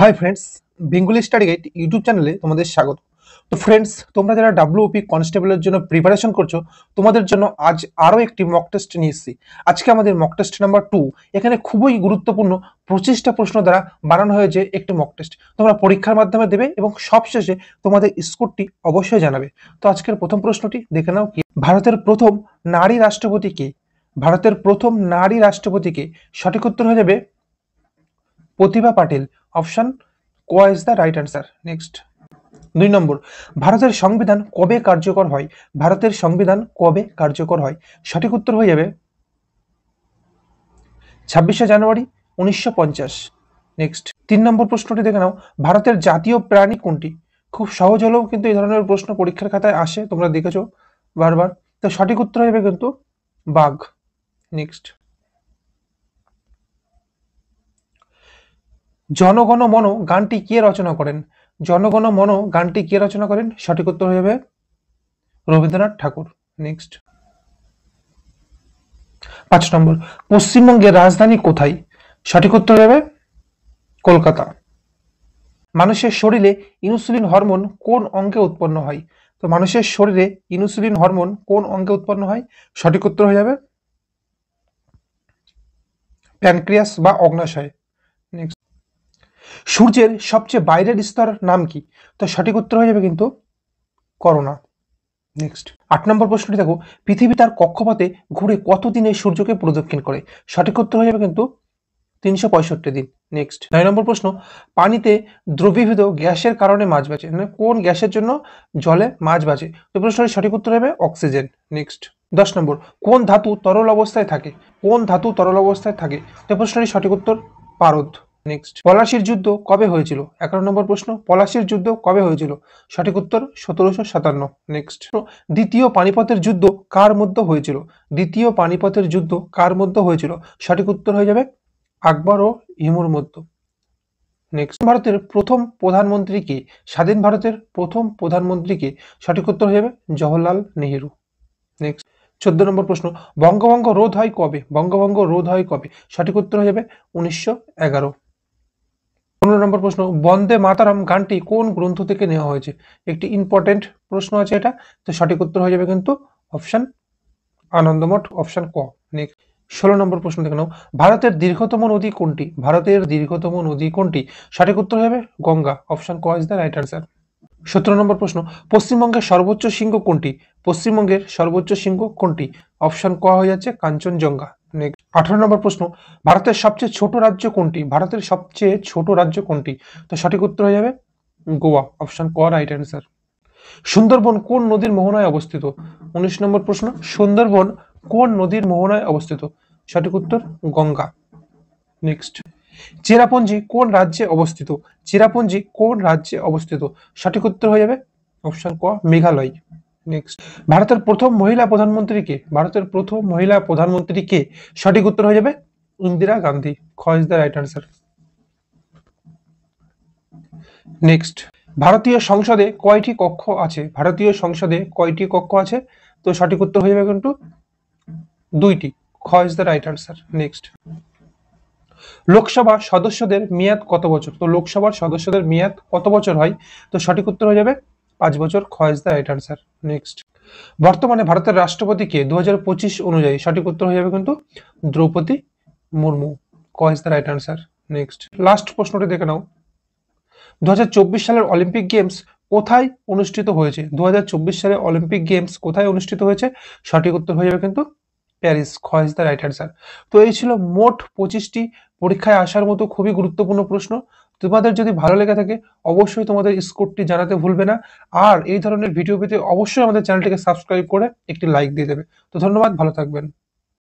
Hi friends, Bengali study guide YouTube চ্যানেলে তোমাদের স্বাগত। তো ফ্রেন্ডস, তোমরা যারা ডাব্লিউপি কনস্টেবলের জন্য প্রিপারেশন করছো, তোমাদের জন্য আজ আরও একটি মক টেস্ট নিয়ে এসেছি। আজকে আমাদের মক টেস্ট নাম্বার 2। এখানে খুবই গুরুত্বপূর্ণ 25টা প্রশ্ন দ্বারা বানানো হয়েছে একটি মক টেস্ট। তোমরা পরীক্ষার মাধ্যমে দেবে এবং সবশেষে তোমাদের স্কোরটি অবশ্যই জানাবে। তো আজকের প্রথম প্রশ্নটি দেখে নাও কি। ভারতের প্রথম নারী রাষ্ট্রপতি কে? ভারতের প্রথম নারী রাষ্ট্রপতি কে? সঠিক উত্তর হয়ে যাবে প্রতিভা পাটিল। অপশন ক is the right answer. Next 2 নম্বর, ভারতের সংবিধান কবে কার্যকর হয়? ভারতের সংবিধান কবে কার্যকর হয়? সঠিক উত্তর হয়ে যাবে 26শে জানুয়ারি 1950। নেক্সট 3 নম্বর প্রশ্নটি দেখে নাও, ভারতের জাতীয় প্রাণী কোনটি? খুব সহজ হলেও কিন্তু এই ধরনের প্রশ্ন পরীক্ষার খাতায় আসে, তোমরা দেখেছো বারবার। তো সঠিক উত্তর হয়ে যাবে কিন্তু বাঘ। নেক্সট, জনগণ মন গানটি কে রচনা করেন? জনগণ মন গানটি কে রচনা করেন? সঠিক উত্তর হয়ে যাবে রবীন্দ্রনাথ ঠাকুর। নেক্সট 5 নম্বর, পশ্চিমবঙ্গের রাজধানী কোথায়? সঠিক উত্তর হয়ে যাবে কলকাতা। মানুষের শরীরে ইনসুলিন হরমোন কোন অঙ্গে উৎপন্ন হয়? তো মানুষের শরীরে ইনসুলিন হরমোন কোন অঙ্গে উৎপন্ন হয়? সঠিক উত্তর হয়ে যাবে প্যানক্রিয়াস বা অগ্নাশয়। নেক্সট, সূর্যের সবচেয়ে বাইরের স্তর নাম কি? তো সঠিক উত্তর হয়ে যাবে কিন্তু করোনা। নেক্সট 8 নম্বর প্রশ্নটি দেখো, পৃথিবী তার কক্ষপথে ঘুরে কত দিনে সূর্যকে প্রদক্ষিণ করে? সঠিক উত্তর হয়ে যাবে কিন্তু 365 দিন। নেক্সট 9 নম্বর প্রশ্ন, পানিতে দ্রবীভূত গ্যাসের কারণে মাছ বাঁচে, মানে কোন গ্যাসের জন্য জলে মাছ বাঁচে? তো প্রশ্নের সঠিক উত্তর হবে অক্সিজেন। নেক্সট 10 নম্বর, কোন ধাতু তরল অবস্থায় থাকে? কোন ধাতু তরল অবস্থায় থাকে? তো প্রশ্নের সঠিক উত্তর পারদ। নেক্সট, পলাশির যুদ্ধ কবে হয়েছিল? 11 নম্বর প্রশ্ন, পলাশির যুদ্ধ কবে হয়েছিল? সঠিক উত্তর 1757। নেক্সট, দ্বিতীয় পানিপথের যুদ্ধ কার মধ্যে হয়েছিল? দ্বিতীয় পানিপথের যুদ্ধ কার মধ্যে হয়েছিল? সঠিক উত্তর হয়ে যাবে আকবর ও হিমুর মধ্যে। নেক্সট, ভারতের প্রথম প্রধানমন্ত্রী কে? স্বাধীন ভারতের প্রথম প্রধানমন্ত্রী কে? সঠিক উত্তর হয়ে যাবে জওহরলাল নেহেরু। নেক্সট 14 নম্বর প্রশ্ন, বঙ্গভঙ্গ রোধ হয় কবে? বঙ্গভঙ্গ রোধ হয় কবে? সঠিক উত্তর হয়ে যাবে 1911। 15 নম্বর প্রশ্ন, বন্দে মাতারাম গানটি কোন গ্রন্থ থেকে নেওয়া হয়েছে? একটি ইম্পর্টেন্ট প্রশ্ন আছে এটা। তো সঠিক উত্তর হয়ে যাবে কিন্তু অপশন আনন্দমঠ, অপশন ক। নেক্সট 16 নম্বর প্রশ্ন দেখে নাও, ভারতের দীর্ঘতম নদী কোনটি? ভারতের দীর্ঘতম নদী কোনটি? সঠিক উত্তর হবে গঙ্গা। অপশন ক ইজ দ্য রাইট অ্যান্সার। 17 নম্বর প্রশ্ন, পশ্চিমবঙ্গের সর্বোচ্চ শৃঙ্গ কোনটি? পশ্চিমবঙ্গের সর্বোচ্চ শৃঙ্গ কোনটি? অপশন ক হয়ে যাচ্ছে কাঞ্চনজঙ্ঘা। নেক্সট 18 নম্বর প্রশ্ন, ভারতের সবচেয়ে ছোট রাজ্য কোনটি? ভারতের সবচেয়ে ছোট রাজ্য কোনটি? তো সঠিক উত্তর হয়ে যাবে গোয়া। অপশন ক রাইট অ্যান্সার। সুন্দরবন কোন নদীর মোহনায় অবস্থিত? 19 নম্বর প্রশ্ন, সুন্দরবন কোন নদীর মোহনায় অবস্থিত? সঠিক উত্তর গঙ্গা। নেক্সট, চেরাপুঞ্জি কোন রাজ্যে অবস্থিত? চেরাপুঞ্জি কোন রাজ্যে অবস্থিত? সঠিক উত্তর হয়ে যাবে অপশন ক মেঘালয়। নেক্সট, ভারতের প্রথম মহিলা প্রধানমন্ত্রী কে? ভারতের প্রথম মহিলা প্রধানমন্ত্রী কে? সঠিক উত্তর হয়ে যাবে ইন্দিরা গান্ধী। খ is the right answer. Next, ভারতীয় সংসদে কয়টি কক্ষ আছে? ভারতীয় সংসদে কয়টি কক্ষ আছে? তো সঠিক উত্তর হয়ে যাবে কিন্তু 2টি। খ is the right answer. Next, Lok Sabha সদস্যদের মেয়াদ কত বছর? তো লোকসভার সদস্যদের মেয়াদ কত বছর হয়? তো সঠিক উত্তর হয়ে যাবে 5 বছর। খ is the right answer. Next, বর্তমানে ভারতের রাষ্ট্রপতি কে 2025 অনুযায়ী? সঠিক উত্তর হয়ে যাবে কিন্তু দ্রৌপদী মুর্মু। ক is the right answer. Next, last প্রশ্নটি দেখে নাও, 2024 সালের অলিম্পিক গেমস কোথায় অনুষ্ঠিত হয়েছে? 2024 সালে অলিম্পিক গেমস কোথায় অনুষ্ঠিত হয়েছে? সঠিক উত্তর হয়ে যাবে কিন্তু প্যারিস। খ ইজ দ্য রাইট অ্যান্সার। তো এই ছিল মোট 25টি পরীক্ষায় আসার মতো খুবই গুরুত্বপূর্ণ প্রশ্ন। তোমাদের যদি ভালো লেগে থাকে অবশ্যই তোমাদের স্কোরটি জানাতে ভুলবে না। আর এই ধরনের ভিডিও পেতে অবশ্যই আমাদের চ্যানেলটিকে সাবস্ক্রাইব করে একটি লাইক দিয়ে দেবে। তো ধন্যবাদ, ভালো থাকবেন।